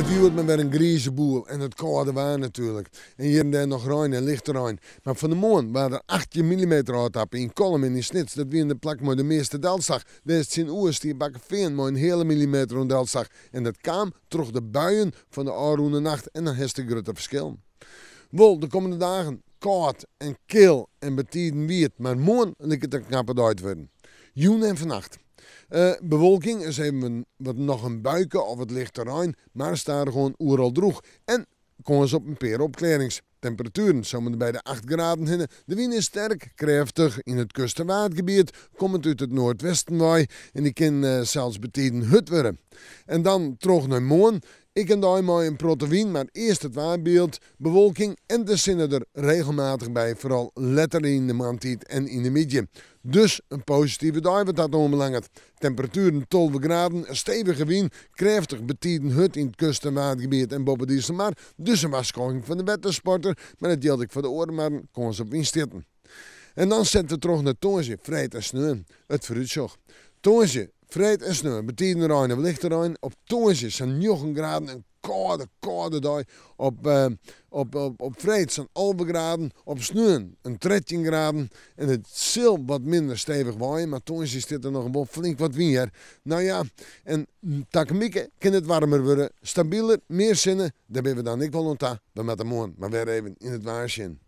Het wordt me weer een grieze boel en het koude waar natuurlijk. En hier en daar nog rein en lichte rein. Maar van de morgen waren er 18 mm uittappen in Kolm en in Snits. Dat wie in de plak met de meeste delzag. Daar is het zijn oers die bakken veen met een hele millimeter om delzag. En dat kwam terug de buien van de aanroende nacht en dan heeft de grote verschil. Wel, de komende dagen koud en kil en betiden wiet. Maar morgen lijkt het een knappe dag worden. Joen en vannacht. Bewolking is even wat nog een buiken of het licht terrein, maar er staat er gewoon overal droeg. En komen ze op een paar opklaringstemperaturen. Zometeen bij de 8 graden hinnen. De wind is sterk, krachtig in het kust- en watergebied. Komt uit het noordwesten waai en die kan zelfs betiden hut worden. En dan terug naar morgen. Ik en daar maar een proteïne, maar eerst het waarbeeld, bewolking en er zijn er regelmatig bij, vooral letterlijk in de maandtijd en in de middag. Dus een positieve dag wat dat onbelangrijk. Temperaturen 12 graden, een stevige wind, krachtig betiden hut in het kust- en watergebied en boven die maar. Dus een waarschuwing van de wettersporter, maar dat geldt ik voor de oren, maar kon ze op wind zitten. En dan zetten we terug naar Toonsje, vrijheid en sneeuw, het vooruitzicht. Toonsje, vrijheid en sneeuw, betiden rein of lichte rein. Op Toonsje zijn 9 graden, een koude dag. Op vrijheid zijn 11 graden, op sneeuw een 13 graden. En het zal wat minder stevig waaien, maar Toonsje zit er nog een flink wat weer. Nou ja, en takmieke kan het warmer worden, stabieler, meer zinnen. Daar ben we dan niet wel ontdaan, dan met de morgen, maar weer even in het waarsjen.